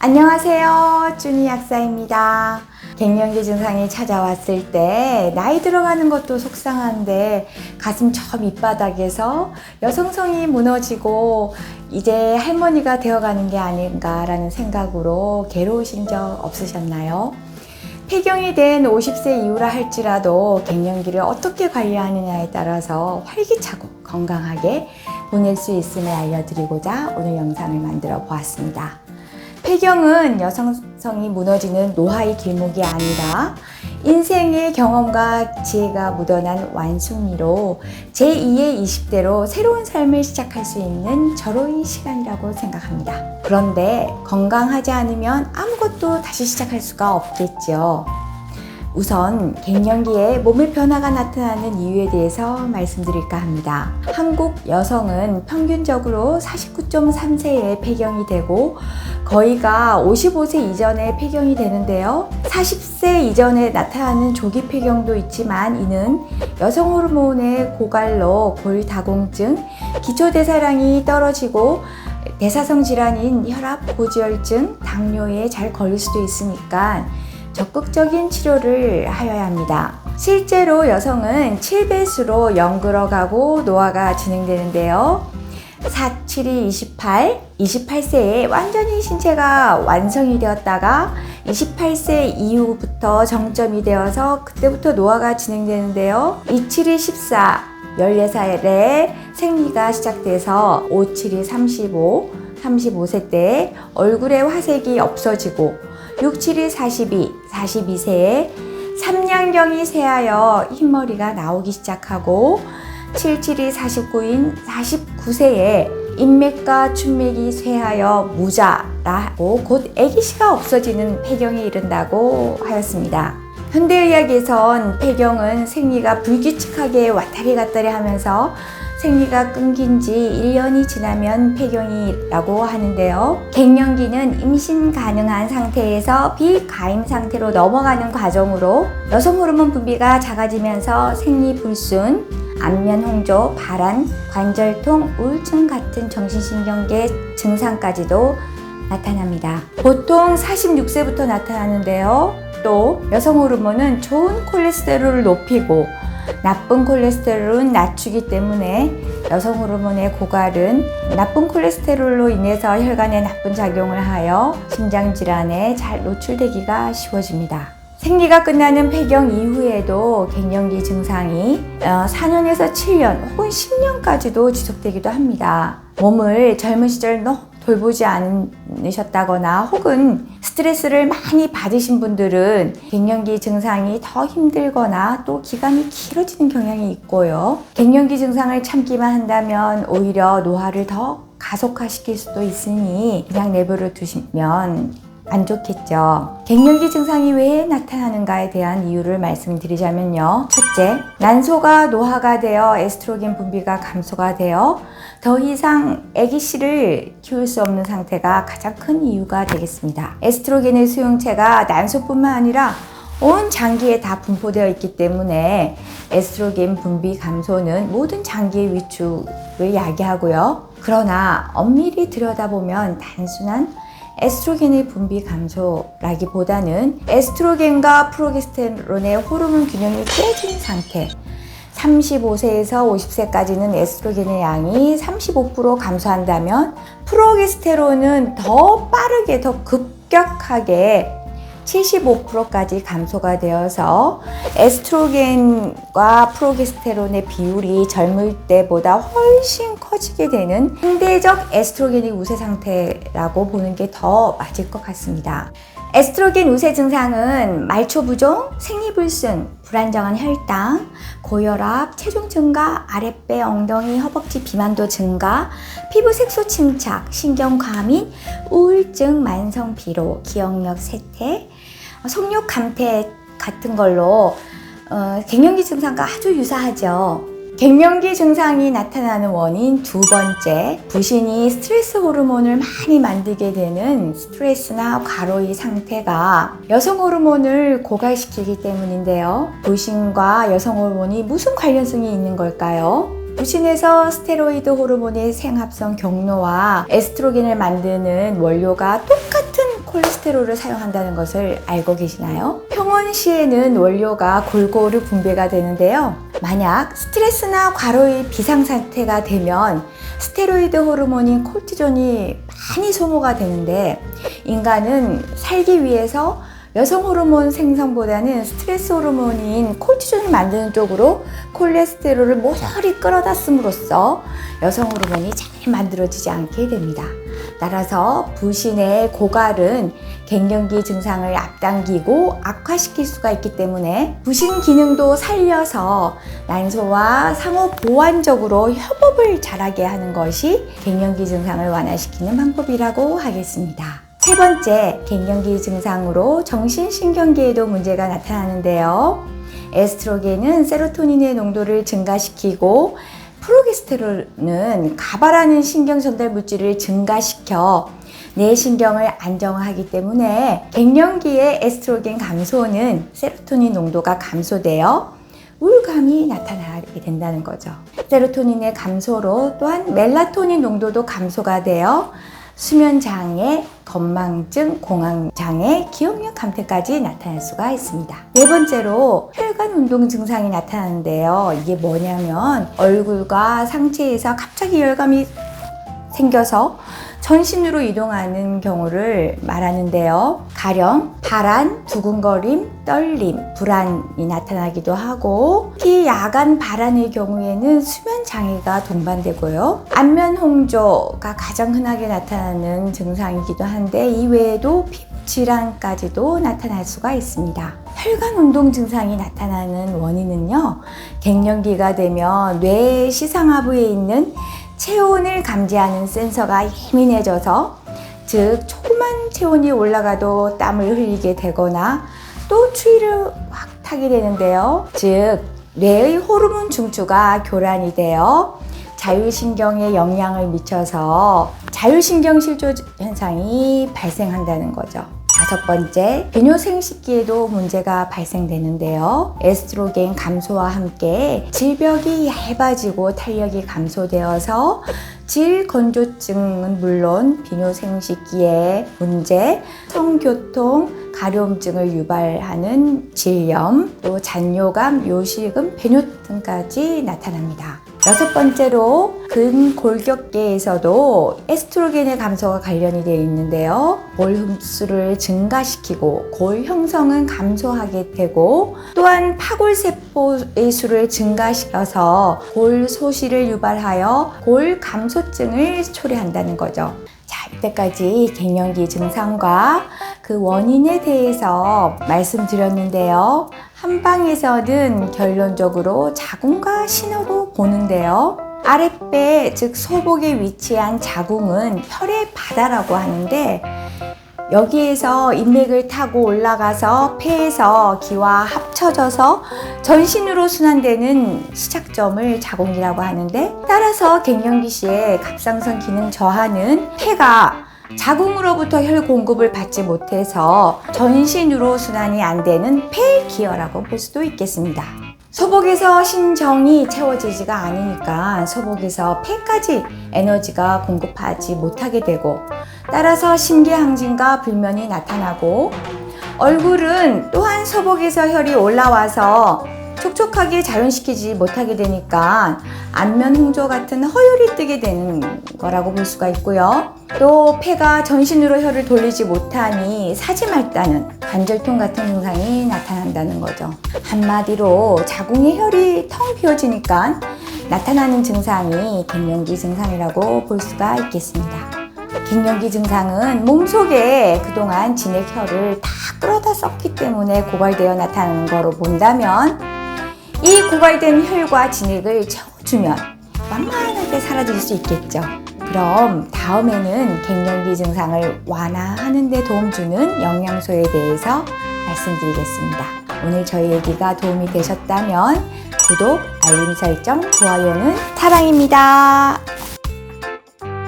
안녕하세요. 쭈니 약사입니다. 갱년기 증상이 찾아왔을 때 나이 들어가는 것도 속상한데 가슴 저 밑바닥에서 여성성이 무너지고 이제 할머니가 되어가는 게 아닌가라는 생각으로 괴로우신 적 없으셨나요? 폐경이 된 50세 이후라 할지라도 갱년기를 어떻게 관리하느냐에 따라서 활기차고 건강하게 보낼 수 있음을 알려드리고자 오늘 영상을 만들어 보았습니다. 폐경은 여성성이 무너지는 노화의 길목이 아니라 인생의 경험과 지혜가 묻어난 완숙리로 제2의 20대로 새로운 삶을 시작할 수 있는 절호의 시간이라고 생각합니다. 그런데 건강하지 않으면 아무것도 다시 시작할 수가 없겠죠. 우선 갱년기에 몸의 변화가 나타나는 이유에 대해서 말씀드릴까 합니다. 한국 여성은 평균적으로 49.3세에 폐경이 되고 거의가 55세 이전에 폐경이 되는데요. 40세 이전에 나타나는 조기 폐경도 있지만 이는 여성 호르몬의 고갈로 골다공증, 기초대사량이 떨어지고 대사성 질환인 혈압, 고지혈증, 당뇨에 잘 걸릴 수도 있으니까 적극적인 치료를 하여야 합니다. 실제로 여성은 7배수로 영글어가고 노화가 진행되는데요. 4, 7이 28, 28세에 완전히 신체가 완성이 되었다가 28세 이후부터 정점이 되어서 그때부터 노화가 진행되는데요. 2, 7이 14, 14살에 생리가 시작돼서 5, 7이 35, 35세 때 얼굴에 화색이 없어지고 6, 7이 42, 42세에 삼양경이 새하여 흰머리가 나오기 시작하고 7, 7이 49인 49세에 인맥과 춘맥이 쇠하여 무자라고 곧 애기씨가 없어지는 폐경에 이른다고 하였습니다. 현대의학에선 폐경은 생리가 불규칙하게 왔다리 갔다리 하면서 생리가 끊긴 지 1년이 지나면 폐경이라고 하는데요. 갱년기는 임신 가능한 상태에서 비가임 상태로 넘어가는 과정으로 여성 호르몬 분비가 작아지면서 생리 불순, 안면 홍조, 발한, 관절통, 우울증 같은 정신신경계 증상까지도 나타납니다. 보통 46세부터 나타나는데요. 또 여성 호르몬은 좋은 콜레스테롤을 높이고 나쁜 콜레스테롤은 낮추기 때문에 여성 호르몬의 고갈은 나쁜 콜레스테롤로 인해서 혈관에 나쁜 작용을 하여 심장질환에 잘 노출되기가 쉬워집니다. 생리가 끝나는 폐경 이후에도 갱년기 증상이 4년에서 7년 혹은 10년까지도 지속되기도 합니다. 몸을 젊은 시절 너무 돌보지 않으셨다거나 혹은 스트레스를 많이 받으신 분들은 갱년기 증상이 더 힘들거나 또 기간이 길어지는 경향이 있고요. 갱년기 증상을 참기만 한다면 오히려 노화를 더 가속화시킬 수도 있으니 그냥 내버려 두시면 안 좋겠죠. 갱년기 증상이 왜 나타나는가에 대한 이유를 말씀드리자면요. 첫째, 난소가 노화가 되어 에스트로겐 분비가 감소가 되어 더 이상 아기씨를 키울 수 없는 상태가 가장 큰 이유가 되겠습니다. 에스트로겐의 수용체가 난소뿐만 아니라 온 장기에 다 분포되어 있기 때문에 에스트로겐 분비 감소는 모든 장기의 위축을 야기하고요. 그러나 엄밀히 들여다보면 단순한 에스트로겐의 분비 감소라기보다는 에스트로겐과 프로게스테론의 호르몬 균형이 깨진 상태, 35세에서 50세까지는 에스트로겐의 양이 35% 감소한다면 프로게스테론은 더 빠르게 더 급격하게 75%까지 감소가 되어서 에스트로겐과 프로게스테론의 비율이 젊을 때보다 훨씬 커지게 되는 상대적 에스트로겐의 우세 상태라고 보는 게 더 맞을 것 같습니다. 에스트로겐 우세 증상은 말초 부종, 생리불순, 불안정한 혈당, 고혈압, 체중 증가, 아랫배, 엉덩이, 허벅지 비만도 증가, 피부 색소 침착, 신경 과민, 우울증, 만성 피로, 기억력 쇠퇴, 속력 감퇴 같은 걸로 갱년기 증상과 아주 유사하죠. 갱년기 증상이 나타나는 원인 두 번째, 부신이 스트레스 호르몬을 많이 만들게 되는 스트레스나 과로의 상태가 여성 호르몬을 고갈시키기 때문인데요. 부신과 여성 호르몬이 무슨 관련성이 있는 걸까요? 부신에서 스테로이드 호르몬의 생합성 경로와 에스트로겐을 만드는 원료가 똑같은 콜레스테롤을 사용한다는 것을 알고 계시나요? 평온시에는 원료가 골고루 분배가 되는데요. 만약 스트레스나 과로의 비상상태가 되면 스테로이드 호르몬인 콜티존이 많이 소모가 되는데, 인간은 살기 위해서 여성 호르몬 생성보다는 스트레스 호르몬인 콜티존을 만드는 쪽으로 콜레스테롤을 모조리 끌어다 씀으로써 여성 호르몬이 잘 만들어지지 않게 됩니다. 따라서 부신의 고갈은 갱년기 증상을 앞당기고 악화시킬 수가 있기 때문에 부신 기능도 살려서 난소와 상호 보완적으로 협업을 잘하게 하는 것이 갱년기 증상을 완화시키는 방법이라고 하겠습니다. 세 번째, 갱년기 증상으로 정신신경계에도 문제가 나타나는데요. 에스트로겐은 세로토닌의 농도를 증가시키고 프로게스테론은 가바라는 신경 전달 물질을 증가시켜 뇌 신경을 안정하기 때문에 갱년기의 에스트로겐 감소는 세로토닌 농도가 감소되어 우울감이 나타나게 된다는 거죠. 세로토닌의 감소로 또한 멜라토닌 농도도 감소가 되어 수면장애, 건망증, 공황장애, 기억력 감퇴까지 나타날 수가 있습니다. 네 번째로 혈관 운동 증상이 나타나는데요. 이게 뭐냐면 얼굴과 상체에서 갑자기 열감이 생겨서 전신으로 이동하는 경우를 말하는데요. 가령 발한, 두근거림, 떨림, 불안이 나타나기도 하고, 특히 야간 발한의 경우에는 수면 장애가 동반되고요. 안면 홍조가 가장 흔하게 나타나는 증상이기도 한데, 이외에도 피부 질환까지도 나타날 수가 있습니다. 혈관 운동 증상이 나타나는 원인은요, 갱년기가 되면 뇌 시상하부에 있는 체온을 감지하는 센서가 예민해져서, 즉 조그만 체온이 올라가도 땀을 흘리게 되거나 또 추위를 확 타게 되는데요. 즉 뇌의 호르몬 중추가 교란이 되어 자율신경에 영향을 미쳐서 자율신경 실조 현상이 발생한다는 거죠. 다섯 번째, 비뇨생식기에도 문제가 발생되는데요. 에스트로겐 감소와 함께 질벽이 얇아지고 탄력이 감소되어서 질건조증은 물론 비뇨생식기의 문제, 성교통, 가려움증을 유발하는 질염, 또 잔뇨감, 요실금, 배뇨증까지 나타납니다. 여섯 번째로 근골격계에서도 에스트로겐의 감소가 관련이 되어 있는데요. 골 흡수를 증가시키고 골 형성은 감소하게 되고, 또한 파골세포의 수를 증가시켜서 골 소실을 유발하여 골 감소증을 초래한다는 거죠. 자, 이때까지 갱년기 증상과 그 원인에 대해서 말씀드렸는데요. 한방에서는 결론적으로 자궁과 신호로 보는데요. 아랫배, 즉 소복에 위치한 자궁은 혈의 바다라고 하는데, 여기에서 인맥을 타고 올라가서 폐에서 기와 합쳐져서 전신으로 순환되는 시작점을 자궁이라고 하는데, 따라서 갱년기 시에 갑상선 기능 저하는 폐가 자궁으로부터 혈 공급을 받지 못해서 전신으로 순환이 안 되는 폐기혈라고 볼 수도 있겠습니다. 소복에서 신정이 채워지지가 않으니까 소복에서 폐까지 에너지가 공급하지 못하게 되고, 따라서 심계항진과 불면이 나타나고, 얼굴은 또한 소복에서 혈이 올라와서 촉촉하게 자연시키지 못하게 되니까 안면 홍조 같은 허혈이 뜨게 되는 거라고 볼 수가 있고요. 또 폐가 전신으로 혈을 돌리지 못하니 사지말다는 관절통 같은 증상이 나타난다는 거죠. 한마디로 자궁의 혈이 텅 비어지니까 나타나는 증상이 갱년기 증상이라고 볼 수가 있겠습니다. 갱년기 증상은 몸속에 그동안 진액혈을 다 끌어다 썼기 때문에 고갈되어 나타나는 거로 본다면, 이 고갈된 혈과 진액을 채워주면 완만하게 사라질 수 있겠죠. 그럼 다음에는 갱년기 증상을 완화하는 데 도움 주는 영양소에 대해서 말씀드리겠습니다. 오늘 저희 얘기가 도움이 되셨다면 구독, 알림 설정, 좋아요는 사랑입니다.